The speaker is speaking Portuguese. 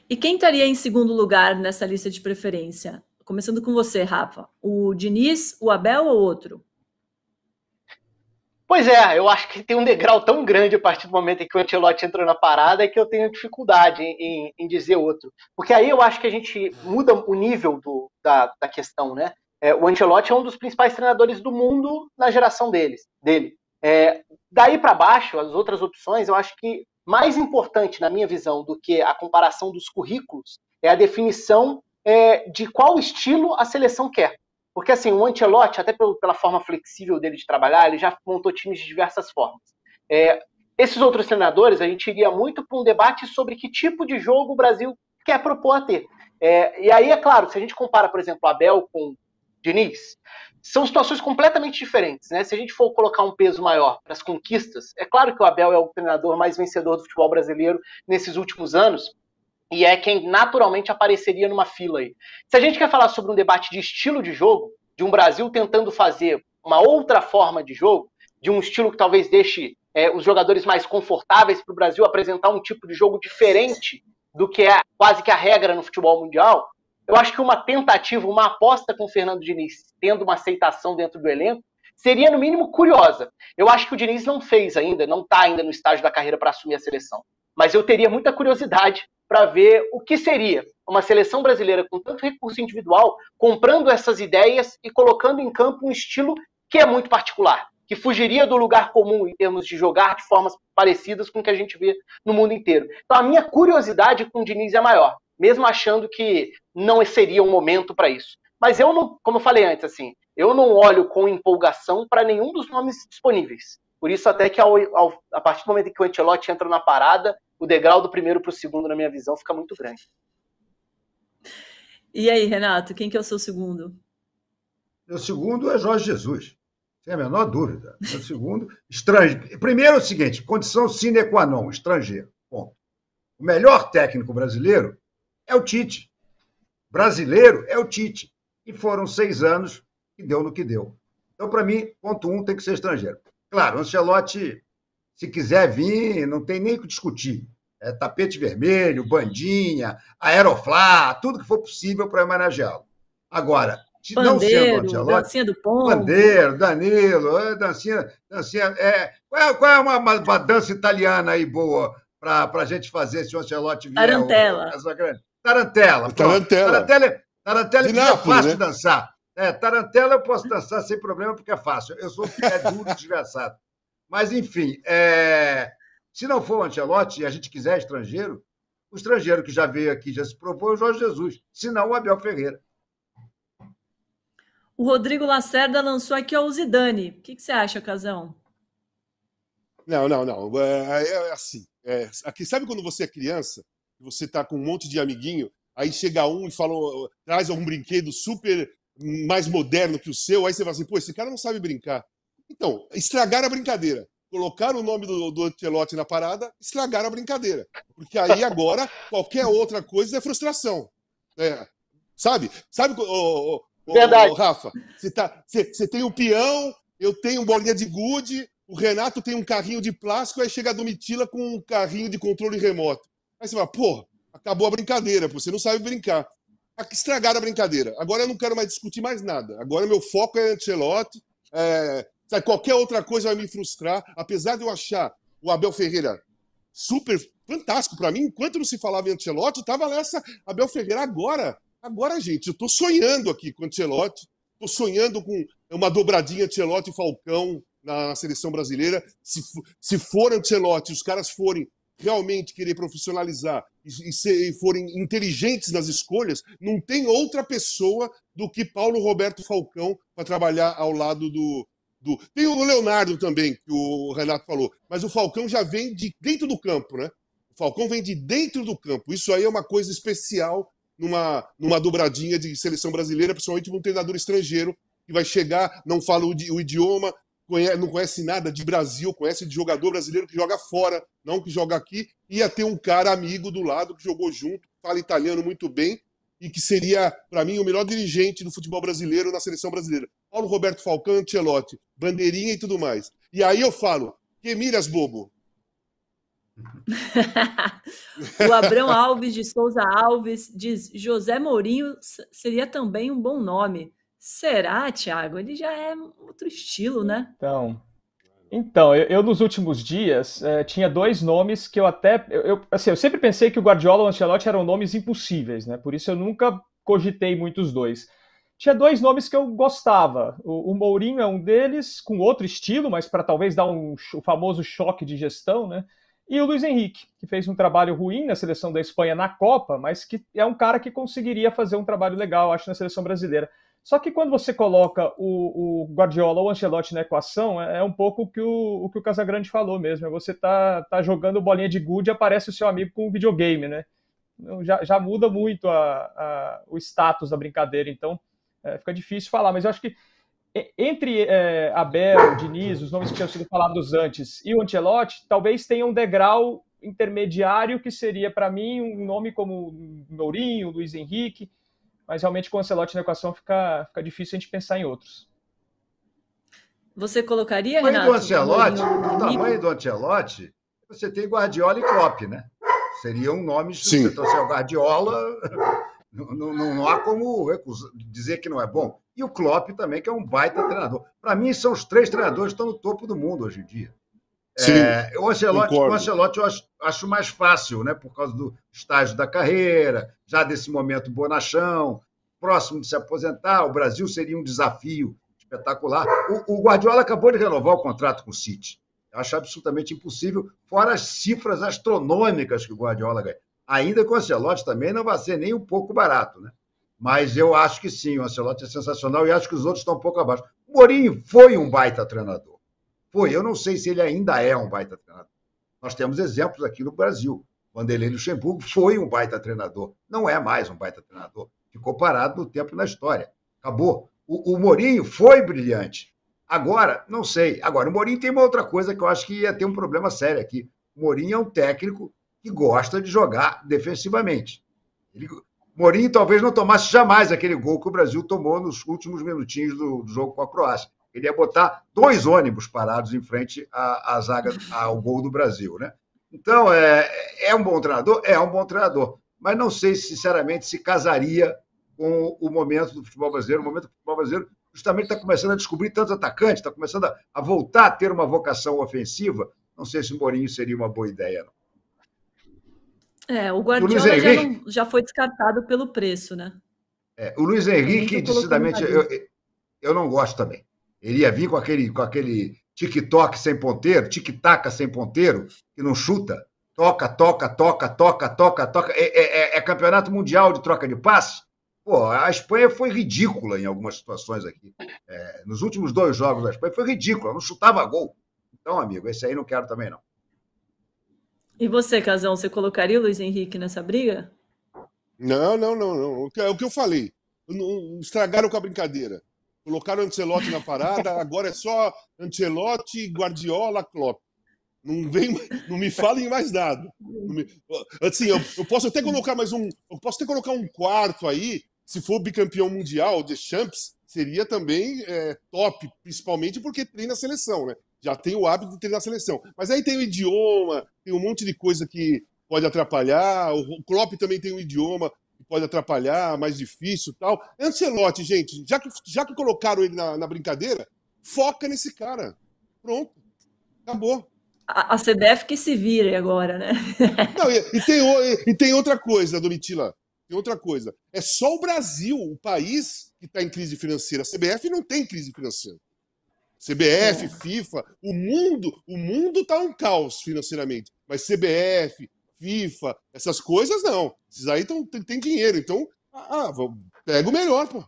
E quem estaria em segundo lugar nessa lista de preferência? Começando com você, Rafa. O Diniz, o Abel ou outro? Pois é, eu acho que tem um degrau tão grande a partir do momento em que o Ancelotti entrou na parada que eu tenho dificuldade em dizer outro. Porque aí eu acho que a gente muda o nível da questão, né? O Ancelotti é um dos principais treinadores do mundo na geração dele. Daí para baixo, as outras opções, eu acho que mais importante, na minha visão, do que a comparação dos currículos é a definição de qual estilo a seleção quer. Porque assim, o Ancelotti, até pela forma flexível dele de trabalhar, ele já montou times de diversas formas. Esses outros treinadores, a gente iria muito para um debate sobre que tipo de jogo o Brasil quer propor a ter. E aí, é claro, se a gente compara, por exemplo, Abel com Diniz, são situações completamente diferentes, né? Se a gente for colocar um peso maior para as conquistas, é claro que o Abel é o treinador mais vencedor do futebol brasileiro nesses últimos anos, e é quem naturalmente apareceria numa fila aí. Se a gente quer falar sobre um debate de estilo de jogo, de um Brasil tentando fazer uma outra forma de jogo, de um estilo que talvez deixe os jogadores mais confortáveis para o Brasil apresentar um tipo de jogo diferente do que é quase que a regra no futebol mundial, eu acho que uma tentativa, uma aposta com o Fernando Diniz, tendo uma aceitação dentro do elenco, seria no mínimo curiosa. Eu acho que o Diniz não fez ainda, não está ainda no estágio da carreira para assumir a seleção. Mas eu teria muita curiosidade para ver o que seria uma seleção brasileira com tanto recurso individual, comprando essas ideias e colocando em campo um estilo que é muito particular, que fugiria do lugar comum em termos de jogar de formas parecidas com o que a gente vê no mundo inteiro. Então a minha curiosidade com o Diniz é maior, mesmo achando que não seria um momento para isso. Mas eu não, como eu falei antes, assim, eu não olho com empolgação para nenhum dos nomes disponíveis. Por isso até que a partir do momento em que o Ancelotti entra na parada, o degrau do primeiro para o segundo, na minha visão, fica muito grande. E aí, Renato, quem que é o seu segundo? Meu segundo é Jorge Jesus, sem a menor dúvida. Meu segundo, estrangeiro. Primeiro é o seguinte, condição sine qua non, estrangeiro. Ponto. O melhor técnico brasileiro é o Tite. Brasileiro é o Tite. E foram 6 anos que deu no que deu. Então, para mim, ponto 1 tem que ser estrangeiro. Claro, o Ancelotti, se quiser vir, não tem nem o que discutir. Tapete vermelho, bandinha, aeroflá, tudo que for possível para homenageá-lo. Agora, se Pandeiro, não sendo o Ancelotti, dancinha do pombo. Pandeiro, Danilo, dancinha. Qual é uma dança italiana aí boa para a gente fazer se o Ancelotti vier? Tarantela. Tarantela. Tarantela é fácil, né? De dançar. Tarantela eu posso dançar sem problema, porque é fácil. Eu sou duro e desgraçado. Mas, enfim, se não for o Ancelotti e a gente quiser estrangeiro, o estrangeiro que já veio aqui, já se propôs, é o Jorge Jesus. Se não, o Abel Ferreira. O Rodrigo Lacerda lançou aqui o Zidane. O que você acha, Casão? Não. É assim. Aqui, sabe quando você é criança, você tá com um monte de amiguinho, aí chega um e fala, traz um brinquedo super mais moderno que o seu, aí você fala assim, pô, esse cara não sabe brincar. Então, estragaram a brincadeira. Colocaram o nome do Ancelotti na parada, estragaram a brincadeira. Porque aí agora, qualquer outra coisa é frustração. Sabe, Verdade. Rafa? Você tem o peão, eu tenho bolinha de gude, o Renato tem um carrinho de plástico, aí chega a Domitila com um carrinho de controle remoto. Aí você fala, pô, acabou a brincadeira, você não sabe brincar. Estragaram a brincadeira. Agora eu não quero mais discutir mais nada. Agora meu foco é Ancelotti. Qualquer outra coisa vai me frustrar. Apesar de eu achar o Abel Ferreira super fantástico para mim, enquanto não se falava em Ancelotti, estava nessa Abel Ferreira agora, gente, eu estou sonhando aqui com o Ancelotti, estou sonhando com uma dobradinha Ancelotti e Falcão na seleção brasileira. Se for Ancelotti, os caras forem realmente querer profissionalizar e forem inteligentes nas escolhas, não tem outra pessoa do que Paulo Roberto Falcão para trabalhar ao lado do... Tem o Leonardo também, que o Renato falou, mas o Falcão já vem de dentro do campo, né? O Falcão vem de dentro do campo. Isso aí é uma coisa especial numa dobradinha de seleção brasileira, principalmente um treinador estrangeiro que vai chegar, não fala o idioma, não conhece nada de Brasil, conhece de jogador brasileiro que joga fora, não que joga aqui, ia ter um cara amigo do lado que jogou junto, fala italiano muito bem, e que seria, para mim, o melhor dirigente do futebol brasileiro na seleção brasileira. Paulo Roberto Falcão, Ancelotti, bandeirinha e tudo mais. E aí eu falo, que miras, bobo? O Abrão Alves de Souza Alves diz: José Mourinho seria também um bom nome. Será, Thiago? Ele já é outro estilo, né? Então, eu nos últimos dias tinha dois nomes que eu até... assim, eu sempre pensei que o Guardiola e o Ancelotti eram nomes impossíveis, né? Por isso eu nunca cogitei muito os dois. Tinha dois nomes que eu gostava. O Mourinho é um deles, com outro estilo, mas para talvez dar o famoso choque de gestão, né? E o Luiz Henrique, que fez um trabalho ruim na seleção da Espanha na Copa, mas que é um cara que conseguiria fazer um trabalho legal, acho, na seleção brasileira. Só que quando você coloca o Guardiola ou o Ancelotti na equação, é um pouco o que o Casagrande falou mesmo. Você tá jogando bolinha de gude e aparece o seu amigo com um videogame, né? Já muda muito o status da brincadeira, então fica difícil falar. Mas eu acho que entre Abel, Diniz, os nomes que tinham sido falados antes, e o Ancelotti, talvez tenha um degrau intermediário que seria, para mim, um nome como Mourinho, Luiz Henrique, mas realmente com o Ancelotti na equação fica difícil a gente pensar em outros. Você colocaria, o tamanho Renato? O tamanho do Ancelotti, você tem Guardiola e Klopp, né? Seriam nomes... Sim. Você trouxe o Guardiola, não há como dizer que não é bom. E o Klopp também, que é um baita treinador. Para mim, são os três treinadores que estão no topo do mundo hoje em dia. Sim, o Ancelotti eu acho mais fácil, né? Por causa do estágio da carreira, já desse momento bonachão, próximo de se aposentar. O Brasil seria um desafio espetacular. O Guardiola acabou de renovar o contrato com o City. Eu acho absolutamente impossível, fora as cifras astronômicas que o Guardiola ganha. Ainda que o Ancelotti também não vai ser nem um pouco barato, né? Mas eu acho que sim, o Ancelotti é sensacional e acho que os outros estão um pouco abaixo. O Mourinho foi um baita treinador. Foi. Eu não sei se ele ainda é um baita treinador. Nós temos exemplos aqui no Brasil. Vanderlei Luxemburgo foi um baita treinador. Não é mais um baita treinador. Ficou parado no tempo e na história. Acabou. O Mourinho foi brilhante. Agora, não sei. Agora, o Mourinho tem uma outra coisa que eu acho que ia ter um problema sério aqui. O Mourinho é um técnico que gosta de jogar defensivamente. Mourinho talvez não tomasse jamais aquele gol que o Brasil tomou nos últimos minutinhos do jogo com a Croácia. Ele ia botar 2 ônibus parados em frente à zaga, ao gol do Brasil, né? Então, é um bom treinador? É um bom treinador. Mas não sei, sinceramente, se casaria com o momento do futebol brasileiro. O momento do futebol brasileiro justamente está começando a descobrir tantos atacantes, está começando a voltar a ter uma vocação ofensiva. Não sei se o Mourinho seria uma boa ideia, não. O Guardiola já foi descartado pelo preço, né? O Luiz Henrique, decididamente, eu não gosto também. Ele ia vir com aquele tic-toc sem ponteiro, tic-taca sem ponteiro, que não chuta. Toca. É campeonato mundial de troca de passe. Pô, a Espanha foi ridícula em algumas situações aqui. Nos últimos 2 jogos da Espanha foi ridícula, não chutava gol. Então, amigo, esse aí não quero também, não. E você, Casão, você colocaria o Luiz Henrique nessa briga? Não. É o que eu falei. Estragaram com a brincadeira. Colocaram o Ancelotti na parada, agora é só Ancelotti, Guardiola, Klopp. Não me falem mais nada. Assim, eu posso até colocar um quarto aí, se for bicampeão mundial, The Champs, seria também top, principalmente porque treina a seleção, né? Já tem o hábito de treinar a seleção. Mas aí tem o idioma, tem um monte de coisa que pode atrapalhar, o Klopp também tem um idioma que pode atrapalhar, mais difícil e tal. Ancelotti, gente, já que colocaram ele na brincadeira, foca nesse cara. Pronto. Acabou. A CBF que se vire agora, né? Não, e tem outra coisa, Domitila. Tem outra coisa. É só o Brasil, o país, que está em crise financeira. A CBF não tem crise financeira. CBF, FIFA, o mundo está um caos financeiramente. Mas CBF, FIFA, essas coisas não. Esses aí tem dinheiro. Então, pega o melhor, pô.